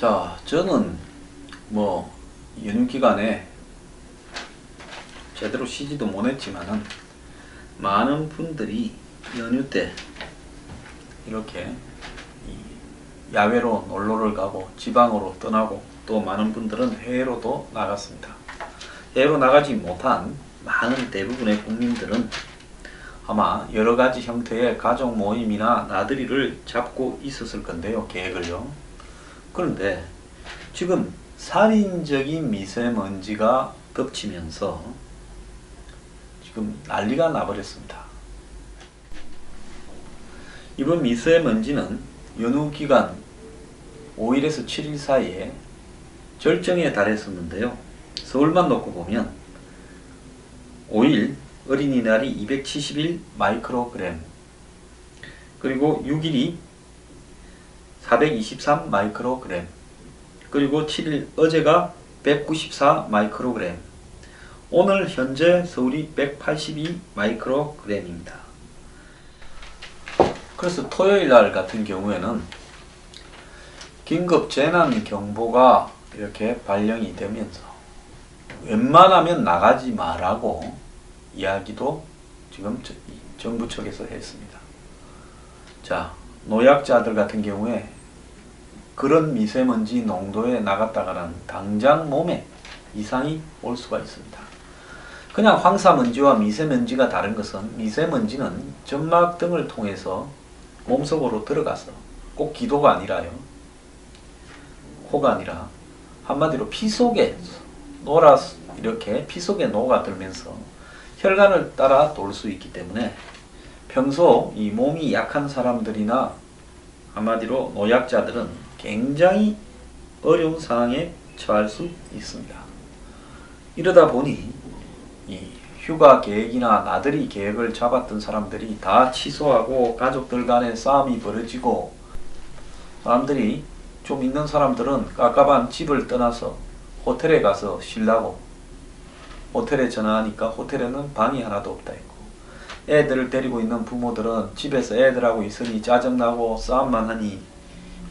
자, 저는 뭐 연휴 기간에 제대로 쉬지도 못했지만은 많은 분들이 연휴 때 이렇게 야외로 놀러를 가고 지방으로 떠나고 또 많은 분들은 해외로도 나갔습니다. 해외로 나가지 못한 많은 대부분의 국민들은 아마 여러가지 형태의 가족 모임이나 나들이를 잡고 있었을 건데요, 계획을요. 그런데 지금 살인적인 미세먼지가 덮치면서 지금 난리가 나버렸습니다. 이번 미세먼지는 연휴 기간 5일에서 7일 사이에 절정에 달했었는데요. 서울만 놓고 보면 5일 어린이날이 271 마이크로그램, 그리고 6일이 423 마이크로그램, 그리고 7일 어제가 194 마이크로그램, 오늘 현재 서울이 182 마이크로그램입니다. 그래서 토요일날 같은 경우에는 긴급 재난경보가 이렇게 발령이 되면서 웬만하면 나가지 말라고 이야기도 지금 정부 측에서 했습니다. 자, 노약자들 같은 경우에 그런 미세먼지 농도에 나갔다가는 당장 몸에 이상이 올 수가 있습니다. 그냥 황사먼지와 미세먼지가 다른 것은, 미세먼지는 점막 등을 통해서 몸속으로 들어가서 꼭 기도가 아니라요, 코가 아니라 한마디로 피 속에 이렇게 피 속에 녹아들면서 혈관을 따라 돌 수 있기 때문에 평소 이 몸이 약한 사람들이나 한마디로 노약자들은 굉장히 어려운 상황에 처할 수 있습니다. 이러다 보니 이 휴가 계획이나 나들이 계획을 잡았던 사람들이 다 취소하고 가족들 간에 싸움이 벌어지고, 사람들이 좀 있는 사람들은 깝깝한 집을 떠나서 호텔에 가서 쉬려고 호텔에 전화하니까 호텔에는 방이 하나도 없다 했고, 애들을 데리고 있는 부모들은 집에서 애들하고 있으니 짜증나고 싸움만 하니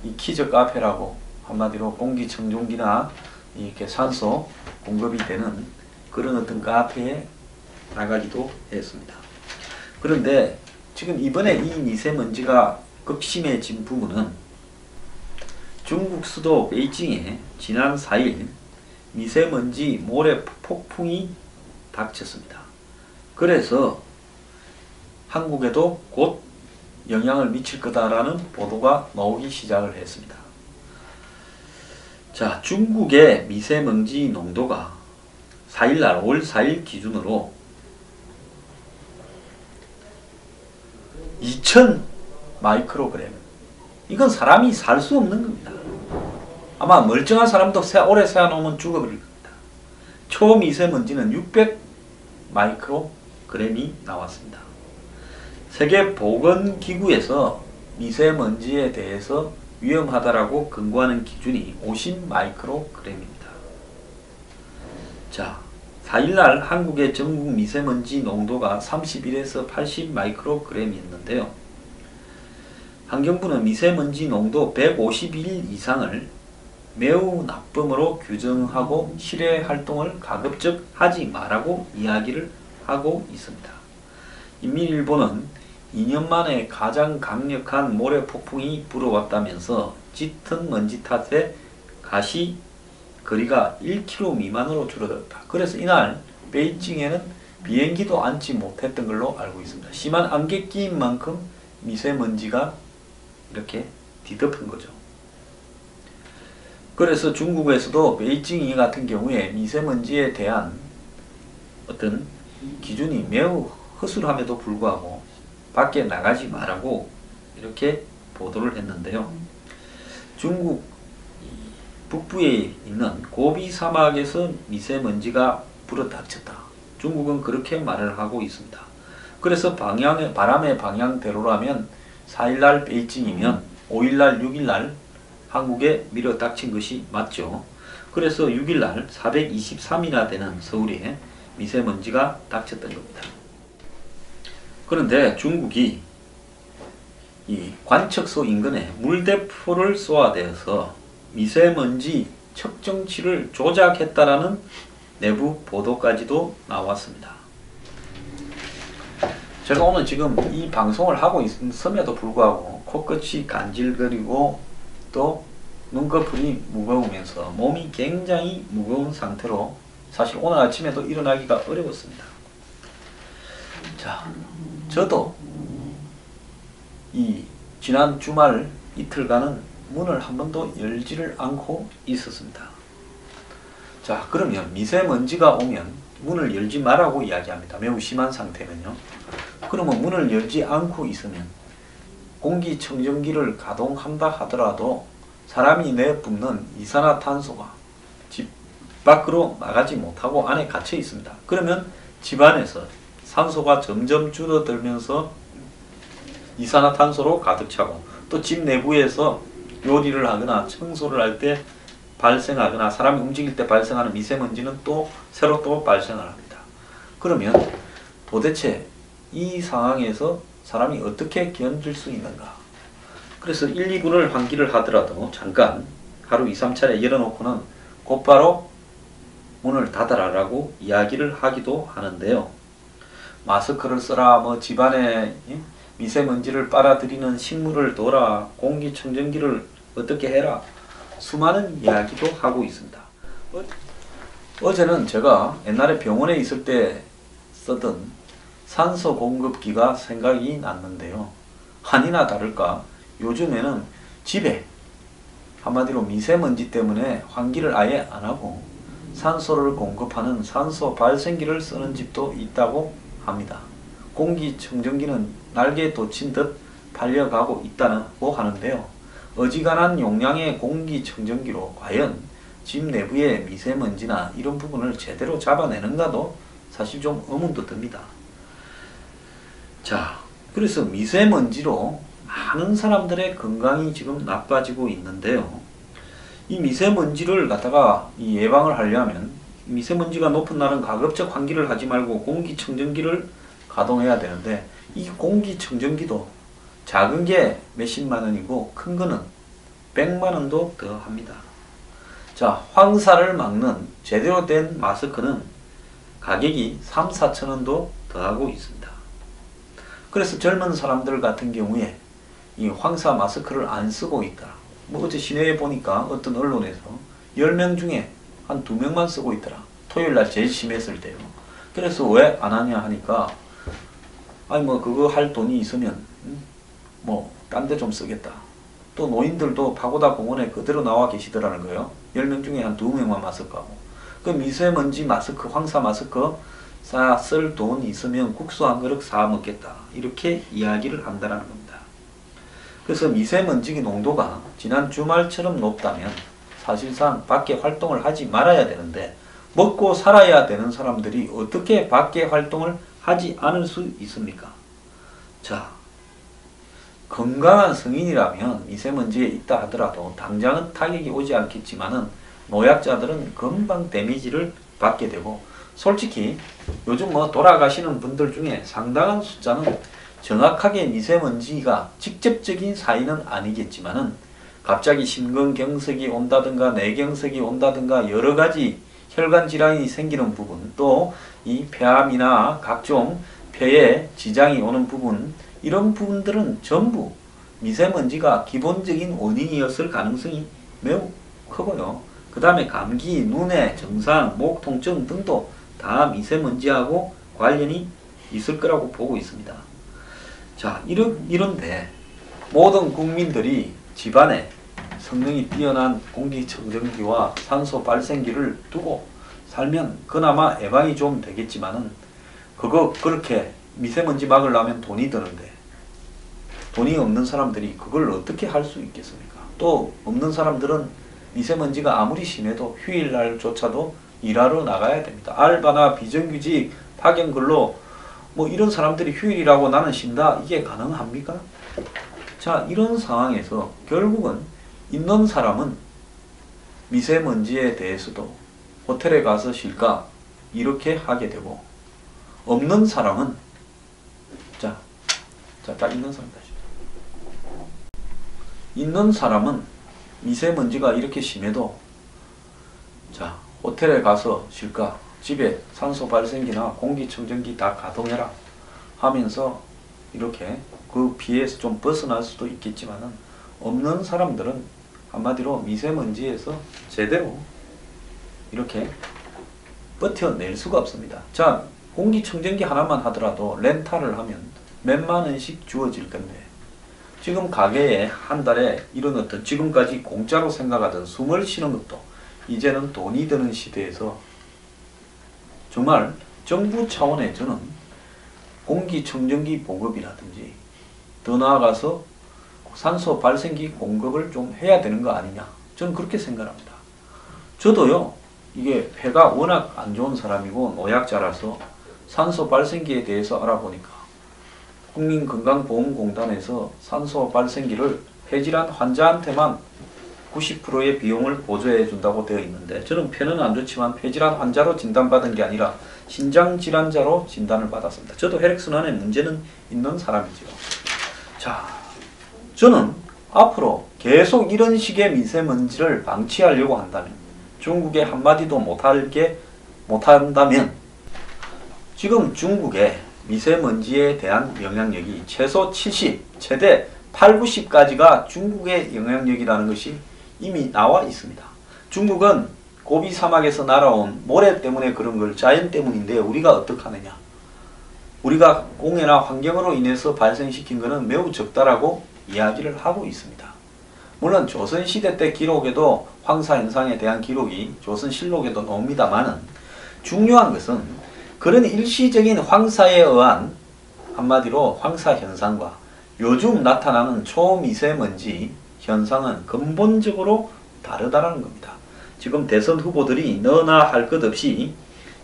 이 키즈 카페라고 한마디로 공기청정기나 이렇게 산소 공급이 되는 그런 어떤 카페에 나가기도 했습니다. 그런데 지금 이번에 이 미세먼지가 극심해진 부분은 중국 수도 베이징에 지난 4일 미세먼지 모래 폭풍이 닥쳤습니다. 그래서 한국에도 곧 영향을 미칠 거다라는 보도가 나오기 시작을 했습니다. 자, 중국의 미세먼지 농도가 4일날 5월 4일 기준으로 2000 마이크로그램, 이건 사람이 살 수 없는 겁니다. 아마 멀쩡한 사람도 오래 세워놓으면 죽어버릴 겁니다. 초미세먼지는 600 마이크로그램이 나왔습니다. 세계보건기구에서 미세먼지에 대해서 위험하다라고 권고하는 기준이 50 마이크로그램입니다. 자, 4일날 한국의 전국 미세먼지 농도가 31에서 80 마이크로그램이었는데요. 환경부는 미세먼지 농도 151 이상을 매우 나쁨으로 규정하고 실외 활동을 가급적 하지 말라고 이야기를 하고 있습니다. 인민일보는 2년 만에 가장 강력한 모래 폭풍이 불어왔다면서 짙은 먼지 탓에 가시 거리가 1km 미만으로 줄어들었다. 그래서 이날 베이징에는 비행기도 앉지 못했던 걸로 알고 있습니다. 심한 안개 끼인 만큼 미세먼지가 이렇게 뒤덮은 거죠. 그래서 중국에서도 베이징 같은 경우에 미세먼지에 대한 어떤 기준이 매우 허술함에도 불구하고 밖에 나가지 말라고 이렇게 보도를 했는데요. 중국 북부에 있는 고비 사막에서 미세먼지가 불어닥쳤다. 중국은 그렇게 말을 하고 있습니다. 그래서 바람의 방향대로라면 4일날 베이징이면 5일날 6일날 한국에 밀어닥친 것이 맞죠. 그래서 6일날 423이나 되는 서울에 미세먼지가 닥쳤던 겁니다. 그런데 중국이 이 관측소 인근에 물대포를 쏘아대어서 미세먼지 측정치를 조작했다라는 내부 보도까지도 나왔습니다. 제가 오늘 지금 이 방송을 하고 있음에도 불구하고 코끝이 간질거리고 또 눈꺼풀이 무거우면서 몸이 굉장히 무거운 상태로 사실 오늘 아침에도 일어나기가 어려웠습니다. 자, 저도 이 지난 주말 이틀간은 문을 한 번도 열지를 않고 있었습니다. 자, 그러면 미세먼지가 오면 문을 열지 말라고 이야기합니다. 매우 심한 상태면요. 그러면 문을 열지 않고 있으면 공기청정기를 가동한다 하더라도 사람이 내뿜는 이산화탄소가 집 밖으로 나가지 못하고 안에 갇혀 있습니다. 그러면 집안에서 산소가 점점 줄어들면서 이산화탄소로 가득 차고 또 집 내부에서 요리를 하거나 청소를 할 때 발생하거나 사람이 움직일 때 발생하는 미세먼지는 또 새로 또 발생을 합니다. 그러면 도대체 이 상황에서 사람이 어떻게 견딜 수 있는가? 그래서 1, 2분을 환기를 하더라도 잠깐 하루 2, 3차례 열어놓고는 곧바로 문을 닫아라라고 이야기를 하기도 하는데요. 마스크를 써라, 뭐 집안에 미세먼지를 빨아들이는 식물을 둬라, 공기청정기를 어떻게 해라, 수많은 이야기도 하고 있습니다. 어제는 제가 옛날에 병원에 있을 때 쓰던 산소 공급기가 생각이 났는데요. 아니나 다를까 요즘에는 집에 한마디로 미세먼지 때문에 환기를 아예 안 하고 산소를 공급하는 산소 발생기를 쓰는 집도 있다고 합니다. 공기청정기는 날개에 돋친 듯 팔려가고 있다고 하는데요. 어지간한 용량의 공기청정기로 과연 집 내부의 미세먼지나 이런 부분을 제대로 잡아내는가도 사실 좀 의문도 듭니다. 자, 그래서 미세먼지로 많은 사람들의 건강이 지금 나빠지고 있는데요. 이 미세먼지를 갖다가 예방을 하려면 미세먼지가 높은 날은 가급적 환기를 하지 말고 공기청정기를 가동해야 되는데 이 공기청정기도 작은 게 몇십만 원이고 큰 거는 100만 원도 더 합니다. 자, 황사를 막는 제대로 된 마스크는 가격이 3, 4천 원도 더 하고 있습니다. 그래서 젊은 사람들 같은 경우에 이 황사 마스크를 안 쓰고 있다. 뭐 어제 시내에 보니까 어떤 언론에서 10명 중에 한 2명만 쓰고 있더라. 토요일날 제일 심했을 때요. 그래서 왜 안 하냐 하니까 아니 뭐 그거 할 돈이 있으면 뭐 딴 데 좀 쓰겠다. 또 노인들도 파고다 공원에 그대로 나와 계시더라는 거예요. 10명 중에 한 2명만 마스크하고. 그 미세먼지 마스크, 황사 마스크 쓸 돈 있으면 국수 한 그릇 사 먹겠다. 이렇게 이야기를 한다는 겁니다. 그래서 미세먼지 농도가 지난 주말처럼 높다면 사실상 밖에 활동을 하지 말아야 되는데 먹고 살아야 되는 사람들이 어떻게 밖에 활동을 하지 않을 수 있습니까? 자, 건강한 성인이라면 미세먼지에 있다 하더라도 당장은 타격이 오지 않겠지만은 노약자들은 금방 데미지를 받게 되고 솔직히 요즘 뭐 돌아가시는 분들 중에 상당한 숫자는 정확하게 미세먼지가 직접적인 사인은 아니겠지만은 갑자기 심근경색이 온다든가 뇌경색이 온다든가 여러가지 혈관 질환이 생기는 부분 또 이 폐암이나 각종 폐에 지장이 오는 부분 이런 부분들은 전부 미세먼지가 기본적인 원인이었을 가능성이 매우 크고요. 그 다음에 감기, 눈의 증상, 목 통증 등도 다 미세먼지하고 관련이 있을 거라고 보고 있습니다. 자, 이런데 모든 국민들이 집안에 성능이 뛰어난 공기청정기와 산소 발생기를 두고 살면 그나마 예방이 좀 되겠지만은 그렇게 미세먼지 막으려면 돈이 드는데 돈이 없는 사람들이 그걸 어떻게 할 수 있겠습니까? 또 없는 사람들은 미세먼지가 아무리 심해도 휴일날조차도 일하러 나가야 됩니다. 알바나 비정규직, 파견근로 뭐 이런 사람들이 휴일이라고 나는 쉰다. 이게 가능합니까? 자, 이런 상황에서 결국은 있는 사람은 미세먼지에 대해서도 호텔에 가서 쉴까 이렇게 하게 되고 없는 사람은 딱 있는 사람 다시 있는 사람은 미세먼지가 이렇게 심해도 자, 호텔에 가서 쉴까? 집에 산소 발생기나 공기청정기 다 가동해라 하면서 이렇게 그 피해에서 좀 벗어날 수도 있겠지만은 없는 사람들은 한마디로 미세먼지에서 제대로 이렇게 버텨낼 수가 없습니다. 자, 공기청정기 하나만 하더라도 렌탈을 하면 몇만 원씩 주어질 건데 지금 가게에 한 달에 이런 어떤 지금까지 공짜로 생각하던 숨을 쉬는 것도 이제는 돈이 드는 시대에서 정말 정부 차원의 저는 공기청정기 보급이라든지 더 나아가서 산소 발생기 공급을 좀 해야 되는 거 아니냐, 저는 그렇게 생각합니다. 저도요, 이게 폐가 워낙 안 좋은 사람이고 노약자라서 산소 발생기에 대해서 알아보니까 국민건강보험공단에서 산소 발생기를 폐질환 환자한테만 90%의 비용을 보조해 준다고 되어 있는데 저는 폐는 안 좋지만 폐질환 환자로 진단받은 게 아니라 신장질환자로 진단을 받았습니다. 저도 혈액순환에 문제는 있는 사람이죠. 자, 저는 앞으로 계속 이런 식의 미세먼지를 방치하려고 한다면, 중국에 한마디도 못한다면 지금 중국의 미세먼지에 대한 영향력이 최소 70, 최대 8, 90까지가 중국의 영향력이라는 것이 이미 나와 있습니다. 중국은 고비 사막에서 날아온 모래 때문에 그런 걸 자연 때문인데 우리가 어떡하느냐. 우리가 공해나 환경으로 인해서 발생시킨 것은 매우 적다라고 이야기를 하고 있습니다. 물론 조선시대 때 기록에도 황사현상에 대한 기록이 조선실록에도 나옵니다만은 중요한 것은 그런 일시적인 황사에 의한 한마디로 황사현상과 요즘 나타나는 초미세먼지 현상은 근본적으로 다르다는 겁니다. 지금 대선 후보들이 너나 할 것 없이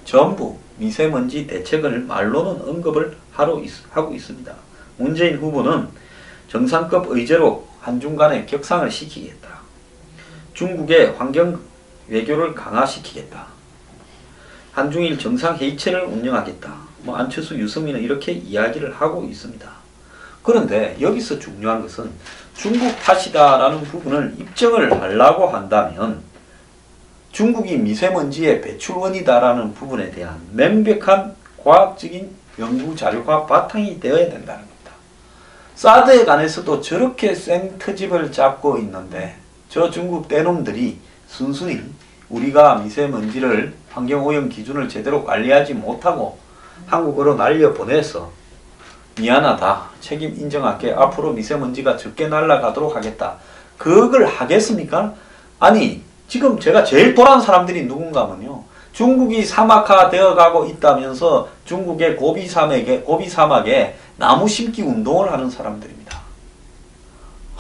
전부 미세먼지 대책을 말로는 언급을 하고 있습니다. 문재인 후보는 정상급 의제로 한중 간의 격상을 시키겠다. 중국의 환경 외교를 강화시키겠다. 한중일 정상회의체를 운영하겠다. 안철수, 유승민은 이렇게 이야기를 하고 있습니다. 그런데 여기서 중요한 것은 중국 탓이다라는 부분을 입증을 하려고 한다면 중국이 미세먼지의 배출원이다라는 부분에 대한 명백한 과학적인 연구 자료가 바탕이 되어야 된다는 겁니다. 사드에 관해서도 저렇게 생트집을 잡고 있는데 저 중국 떼놈들이 순순히 우리가 미세먼지를 환경오염 기준을 제대로 관리하지 못하고 한국으로 날려보내서 미안하다, 책임 인정할게, 앞으로 미세먼지가 적게 날아가도록 하겠다. 그걸 하겠습니까? 아니, 지금 제가 제일 돌아온 사람들이 누군가 하면요, 중국이 사막화 되어가고 있다면서 중국의 고비 사막에 나무 심기 운동을 하는 사람들입니다.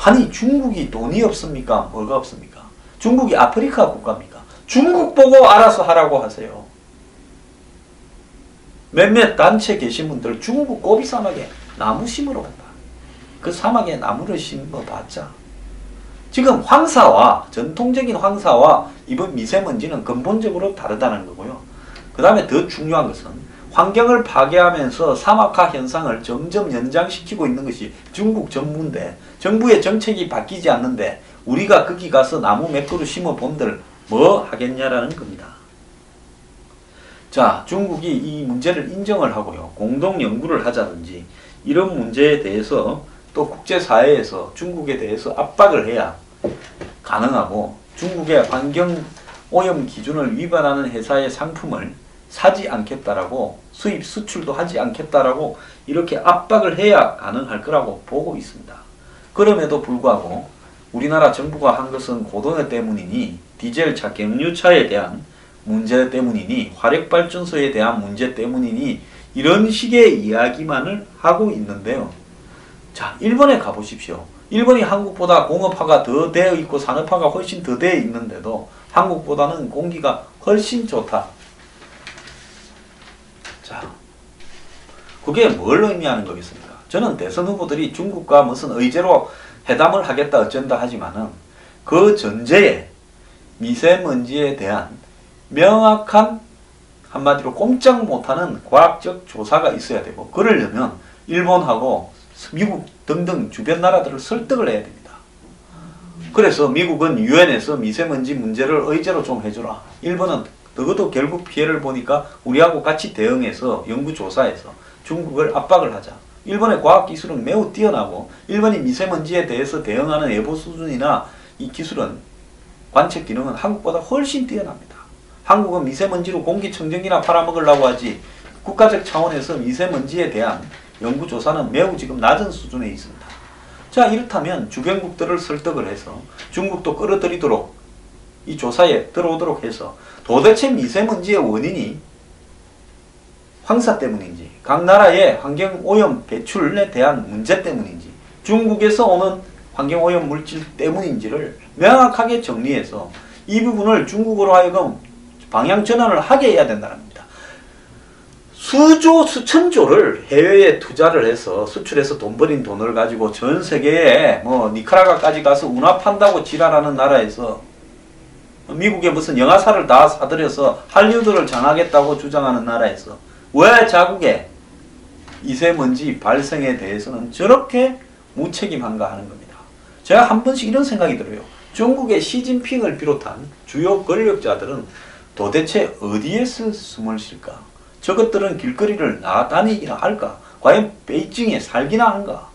아니, 중국이 돈이 없습니까? 뭐가 없습니까? 중국이 아프리카 국가입니까? 중국 보고 알아서 하라고 하세요. 몇몇 단체 계신 분들 중국 고비 사막에 나무 심으러 간다. 그 사막에 나무를 심어봤자 지금 황사와 전통적인 황사와 이번 미세먼지는 근본적으로 다르다는 거고요. 그 다음에 더 중요한 것은 환경을 파괴하면서 사막화 현상을 점점 연장시키고 있는 것이 중국 정부인데 정부의 정책이 바뀌지 않는데 우리가 거기 가서 나무 몇 그루 심어 본들 뭐 하겠냐라는 겁니다. 자, 중국이 이 문제를 인정을 하고요, 공동 연구를 하자든지 이런 문제에 대해서 또 국제사회에서 중국에 대해서 압박을 해야 가능하고 중국의 환경오염 기준을 위반하는 회사의 상품을 사지 않겠다라고 수입 수출도 하지 않겠다라고 이렇게 압박을 해야 가능할 거라고 보고 있습니다. 그럼에도 불구하고 우리나라 정부가 한 것은 고도내 때문이니 디젤차, 경유차에 대한 문제 때문이니 화력발전소에 대한 문제 때문이니 이런 식의 이야기만을 하고 있는데요. 자, 일본에 가보십시오. 일본이 한국보다 공업화가 더 되어 있고 산업화가 훨씬 더 되어 있는데도 한국보다는 공기가 훨씬 좋다. 자, 그게 뭘 의미하는 거겠습니까? 저는 대선 후보들이 중국과 무슨 의제로 회담을 하겠다 어쩐다 하지만은 그 전제에 미세먼지에 대한 명확한 한마디로 꼼짝 못하는 과학적 조사가 있어야 되고 그러려면 일본하고 미국 등등 주변 나라들을 설득을 해야 됩니다. 그래서 미국은 유엔에서 미세먼지 문제를 의제로 좀 해주라. 일본은 적어도 결국 피해를 보니까 우리하고 같이 대응해서 연구조사해서 중국을 압박을 하자. 일본의 과학기술은 매우 뛰어나고 일본이 미세먼지에 대해서 대응하는 예보 수준이나 이 기술은 관측 기능은 한국보다 훨씬 뛰어납니다. 한국은 미세먼지로 공기청정기나 팔아먹으려고 하지 국가적 차원에서 미세먼지에 대한 연구조사는 매우 지금 낮은 수준에 있습니다. 자, 이렇다면 주변국들을 설득을 해서 중국도 끌어들이도록 이 조사에 들어오도록 해서 도대체 미세먼지의 원인이 황사 때문인지 각 나라의 환경오염 배출에 대한 문제 때문인지 중국에서 오는 환경오염 물질 때문인지를 명확하게 정리해서 이 부분을 중국으로 하여금 방향 전환을 하게 해야 된다는 겁니다. 수조, 수천조를 해외에 투자를 해서 수출해서 돈 버린 돈을 가지고 전 세계에 뭐 니카라과까지 가서 운합한다고 지랄하는 나라에서 미국에 무슨 영화사를 다 사들여서 할리우드를 장악했다고 주장하는 나라에서 왜 자국의 미세먼지 발생에 대해서는 저렇게 무책임한가 하는 겁니다. 제가 한 번씩 이런 생각이 들어요. 중국의 시진핑을 비롯한 주요 권력자들은 도대체 어디에서 숨을 쉴까? 저것들은 길거리를 나다니기나 할까? 과연 베이징에 살기나 한가?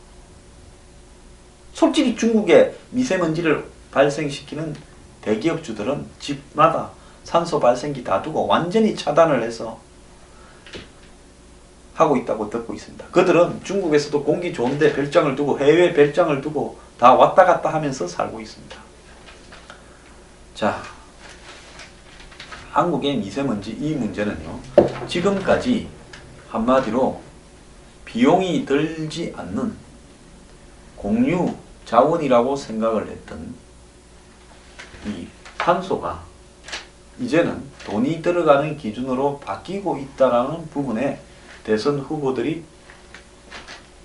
솔직히 중국의 미세먼지를 발생시키는 대기업주들은 집마다 산소 발생기 다 두고 완전히 차단을 해서 하고 있다고 듣고 있습니다. 그들은 중국에서도 공기 좋은데 별장을 두고 해외 별장을 두고 다 왔다 갔다 하면서 살고 있습니다. 자, 한국의 미세먼지 이 문제는요. 지금까지 한마디로 비용이 들지 않는 공유 자원이라고 생각을 했던 이 탄소가 이제는 돈이 들어가는 기준으로 바뀌고 있다는 부분에 대선 후보들이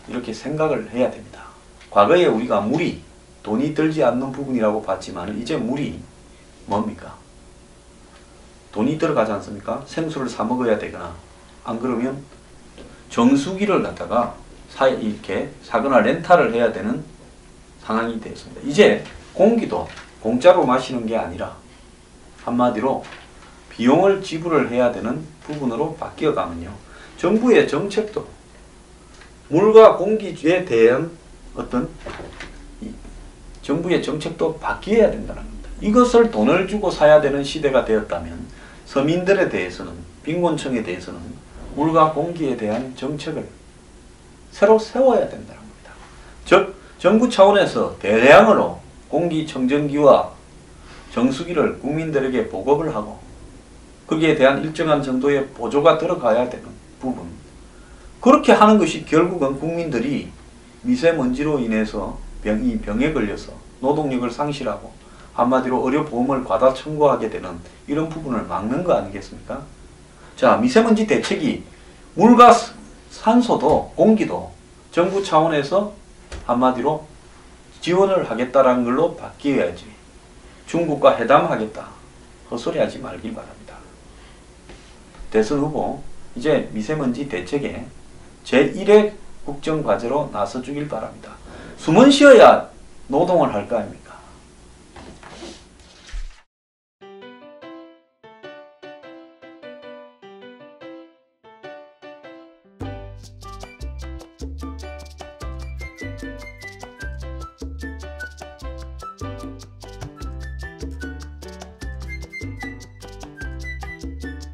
이렇게 생각을 해야 됩니다. 과거에 우리가 물이 돈이 들지 않는 부분이라고 봤지만 이제 물이 뭡니까? 돈이 들어가지 않습니까? 생수를 사 먹어야 되거나 안 그러면 정수기를 갖다가 이렇게 사거나 렌탈을 해야 되는 상황이 되었습니다. 이제 공기도 공짜로 마시는 게 아니라 한마디로 비용을 지불을 해야 되는 부분으로 바뀌어가면요. 정부의 정책도 물과 공기에 대한 어떤 정부의 정책도 바뀌어야 된다는 겁니다. 이것을 돈을 주고 사야 되는 시대가 되었다면 서민들에 대해서는 빈곤층에 대해서는 물과 공기에 대한 정책을 새로 세워야 된다는 겁니다. 즉 정부 차원에서 대량으로 공기청정기와 정수기를 국민들에게 보급을 하고 거기에 대한 일정한 정도의 보조가 들어가야 되는 부분, 그렇게 하는 것이 결국은 국민들이 미세먼지로 인해서 병에 걸려서 노동력을 상실하고 한마디로 의료보험을 과다 청구하게 되는 이런 부분을 막는 거 아니겠습니까? 자, 미세먼지 대책이 물과 산소도 공기도 정부 차원에서 한마디로 지원을 하겠다라는 걸로 바뀌어야지. 중국과 회담하겠다. 헛소리하지 말길 바랍니다. 대선 후보 이제 미세먼지 대책에 제1의 국정과제로 나서주길 바랍니다. 숨은 쉬어야 노동을 할 거 아닙니까?